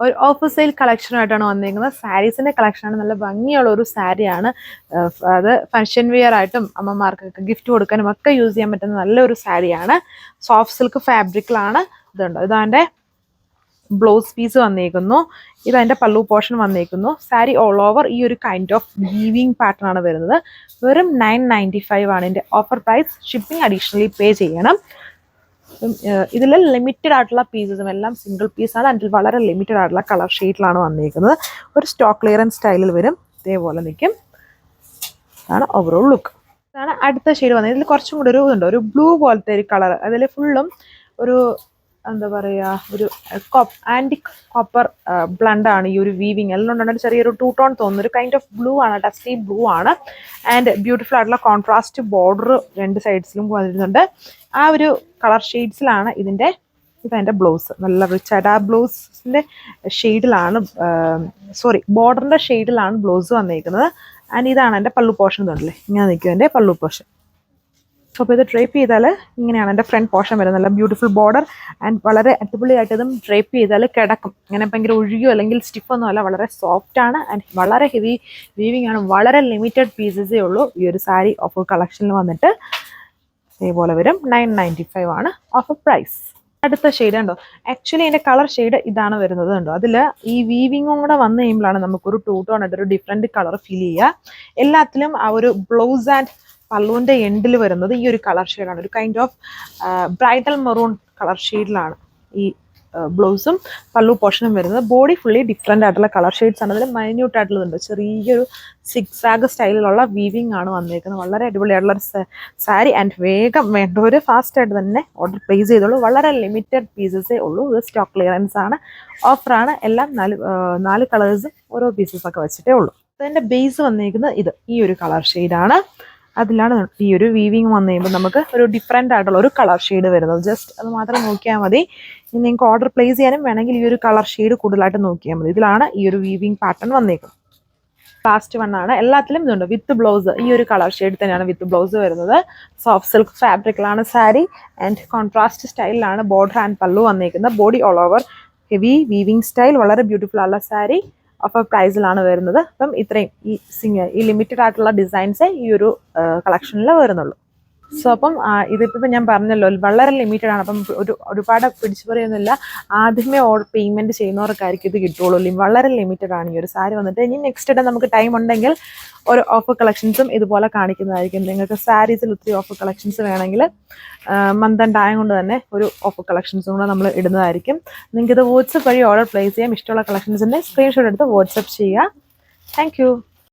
ഒരു offer sale കളക്ഷനായിട്ടാണ് വന്നിരിക്കുന്നത്. സാരീസിൻ്റെ കളക്ഷനാണ്. നല്ല ഭംഗിയുള്ള ഒരു സാരിയാണ്. അത് ഫങ്ഷൻ വെയർ ആയിട്ടും അമ്മമാർക്കൊക്കെ ഗിഫ്റ്റ് കൊടുക്കാനും ഒക്കെ യൂസ് ചെയ്യാൻ പറ്റുന്ന നല്ലൊരു സാരിയാണ്. സോഫ്റ്റ് സിൽക്ക് ഫാബ്രിക്കിലാണ് ഇതുണ്ട്. ഇതാൻ്റെ ബ്ലൗസ് പീസ് വന്നിരിക്കുന്നു. ഇതതിൻ്റെ പല്ലു പോർഷൻ വന്നിരിക്കുന്നു. സാരി ഓൾ ഓവർ ഈ ഒരു കൈൻഡ് ഓഫ് വീവിങ് പാറ്റേൺ ആണ് വരുന്നത്. വെറും 995 ആണ് ഇതിൻ്റെ ഓഫർ പ്രൈസ്. ഷിപ്പിംഗ് അഡീഷണലി പേ ചെയ്യണം. ഇതിൽ ലിമിറ്റഡ് ആയിട്ടുള്ള പീസസും എല്ലാം സിംഗിൾ പീസാണ്. അതിൽ വളരെ ലിമിറ്റഡ് ആയിട്ടുള്ള കളർ ഷെയ്ഡിലാണ് വന്നിരിക്കുന്നത്. ഒരു സ്റ്റോക്ക് ക്ലിയറൻസ് സ്റ്റൈലിൽ വരും. ഇതേപോലെ നിൽക്കും. ഇതാണ് ഓവറോൾ ലുക്ക്. ഇതാണ് അടുത്ത ഷെയ്ഡ് വന്നത്. ഇതിൽ കുറച്ചും കൂടി ഒരു ബ്ലൂ പോലത്തെ ഒരു കളർ. അതിൽ ഫുള്ളും ഒരു എന്താ പറയുക, ഒരു ആൻറ്റിക് കോപ്പർ ബ്ലണ്ടാണ് ഈ ഒരു വീവിങ്. എല്ലാം കൊണ്ടാണ് ചെറിയൊരു ടൂ ടോൺ തോന്നുന്നു. ഒരു കൈൻഡ് ഓഫ് ബ്ലൂ ആണ്, ഡസ്റ്റി ബ്ലൂ ആണ്. ആൻഡ് ബ്യൂട്ടിഫുൾ ആയിട്ടുള്ള കോൺട്രാസ്റ്റ് ബോർഡർ രണ്ട് സൈഡ്സിലും വരുന്നുണ്ട്. ആ ഒരു കളർ ഷെയ്ഡ്സിലാണ് ഇതെൻ്റെ ബ്ലൗസ്. നല്ല റിച്ച് ആയിട്ട് ആ ബ്ലൗസിൻ്റെ ഷെയ്ഡിലാണ് ബോർഡറിൻ്റെ ഷെയ്ഡിലാണ് ബ്ലൗസ് വന്നിരിക്കുന്നത്. ആൻഡ് ഇതാണ് എൻ്റെ പല്ലു പോർഷൻ. ഇതുണ്ടല്ലേ, ഇങ്ങനെ നിൽക്കും എൻ്റെ പല്ലു പോർഷൻ. അപ്പോൾ ഇത് ഡ്രേപ്പ് ചെയ്താൽ ഇങ്ങനെയാണ് എൻ്റെ ഫ്രണ്ട് പോർഷൻ വരുന്നത്. നല്ല ബ്യൂട്ടിഫുൾ ബോർഡർ ആൻഡ് വളരെ അടിപൊളിയായിട്ട് ഇതും ഡ്രേപ്പ് ചെയ്താൽ കിടക്കും. ഇങ്ങനെ ഭയങ്കര ഒഴുകിയോ അല്ലെങ്കിൽ സ്റ്റിഫൊന്നും അല്ല, വളരെ സോഫ്റ്റ് ആണ് ആൻഡ് വളരെ ഹെവി വീവിങ് ആണ്. വളരെ ലിമിറ്റഡ് പീസസേ ഉള്ളൂ ഈ ഒരു സാരി ഓഫർ കളക്ഷനിൽ വന്നിട്ട്. ഇതേപോലെ വരും. 995 ആണ് ഓഫർ പ്രൈസ്. അടുത്ത ഷെയ്ഡ് ഉണ്ടോ, ആക്ച്വലി അതിൻ്റെ കളർ ഷെയ്ഡ് ഇതാണ് വരുന്നത് ഉണ്ടോ. അതിൽ ഈ വീവിങ്ങും കൂടെ വന്നു കഴിയുമ്പോഴാണ് നമുക്കൊരു ടൂ ടോൺ ആയിട്ട് ഒരു ഡിഫറെൻറ്റ് കളർ ഫീൽ ചെയ്യുക. എല്ലാത്തിലും ആ ഒരു ബ്ലൗസ് ആൻഡ് പല്ലുവിൻ്റെ എൻഡിൽ വരുന്നത് ഈ ഒരു കളർ ഷെയ്ഡാണ്. ഒരു kind of bridal maroon colour ഷെയ്ഡിലാണ് ഈ ബ്ലൗസും പല്ലു പോർഷനും വരുന്നത്. ബോഡി ഫുള്ളി ഡിഫറെൻ്റ് ആയിട്ടുള്ള കളർ ഷെയ്ഡ്സ് ആണ്. അതിൽ മൈന്യൂട്ട് ആയിട്ടുള്ളതുണ്ട്. ചെറിയൊരു സിക്സാഗ് സ്റ്റൈലിലുള്ള വീവിങ് ആണ് വന്നിരിക്കുന്നത്. വളരെ അടിപൊളിയായിട്ടുള്ള സാരി. ആൻഡ് വേഗം വേണ്ടവർ ഫാസ്റ്റായിട്ട് തന്നെ ഓർഡർ പ്ലേസ് ചെയ്തോളൂ. വളരെ ലിമിറ്റഡ് പീസസേ ഉള്ളൂ. ഇത് സ്റ്റോക്ക് ക്ലിയറൻസ് ആണ്, ഓഫറാണ്. എല്ലാം 4 കളേഴ്സും ഓരോ പീസസൊക്കെ വെച്ചിട്ടേ ഉള്ളൂ. അതിൻ്റെ ബേസ് വന്നിരിക്കുന്നത് ഈ ഒരു കളർ ഷെയ്ഡാണ്. അതിലാണ് ഈ ഒരു വീവിങ് വന്നു കഴിയുമ്പോൾ നമുക്ക് ഒരു ഡിഫറെൻ്റ് ആയിട്ടുള്ള ഒരു കളർ ഷെയ്ഡ് വരുന്നത്. ജസ്റ്റ് അത് മാത്രം നോക്കിയാൽ മതി. ഇനി നിങ്ങൾക്ക് ഓർഡർ പ്ലേസ് ചെയ്യാനും വേണമെങ്കിൽ ഈ ഒരു കളർ ഷെയ്ഡ് കൂടുതലായിട്ട് നോക്കിയാൽ മതി. ഇതിലാണ് ഈ ഒരു വീവിങ് പാറ്റേൺ വന്നേക്കുന്നത്. ലാസ്റ്റ് വണ്ണാണ്. എല്ലാത്തിലും ഇതുണ്ട് വിത്ത് ബ്ലൗസ്. ഈ ഒരു കളർ ഷെയ്ഡ് തന്നെയാണ് വിത്ത് ബ്ലൗസ് വരുന്നത്. സോഫ്റ്റ് സിൽക്ക് ഫാബ്രിക്കിലാണ് സാരി ആൻഡ് കോൺട്രാസ്റ്റ് സ്റ്റൈലിലാണ് ബോർഡർ ആൻഡ് പല്ലു വന്നിരിക്കുന്നത്. Body all over heavy weaving style. വളരെ ബ്യൂട്ടിഫുൾ ആയുള്ള സാരി ഓഫർ പ്രൈസിലാണ് വരുന്നത്. അപ്പം ഇത്രയും ഈ ലിമിറ്റഡ് ആയിട്ടുള്ള ഡിസൈൻസേ ഈ ഒരു കളക്ഷനിൽ വരുന്നുള്ളൂ. സോ അപ്പം ഇതിപ്പോൾ ഞാൻ പറഞ്ഞല്ലോ വളരെ ലിമിറ്റഡ് ആണ്. അപ്പം ഒരുപാട് പിടിച്ചു പറയുന്നില്ല. ആദ്യമേ പേയ്മെൻറ്റ് ചെയ്യുന്നവർക്കായിരിക്കും ഇത് കിട്ടുള്ളൂ. വളരെ ലിമിറ്റഡ് ആണ് ഈ ഒരു സാരി വന്നിട്ട്. ഇനി നെക്സ്റ്റ് ഡേ നമുക്ക് ടൈം ഉണ്ടെങ്കിൽ ഓരോ ഓഫർ കളക്ഷൻസും ഇതുപോലെ കാണിക്കുന്നതായിരിക്കും. നിങ്ങൾക്ക് സാരീസിൽ ഒത്തിരി ഓഫർ കളക്ഷൻസ് വേണമെങ്കിൽ മന്ത് ആൻഡ് ആയം കൊണ്ട് തന്നെ ഒരു ഓഫർ കളക്ഷൻസും കൂടെ നമ്മൾ ഇടുന്നതായിരിക്കും. നിങ്ങൾക്കിത് വാട്സപ്പ് വഴി ഓർഡർ പ്ലേസ് ചെയ്യാം. ഇഷ്ടമുള്ള കളക്ഷൻസിൻ്റെ സ്ക്രീൻഷോട്ട് എടുത്ത് വാട്സപ്പ് ചെയ്യുക. താങ്ക്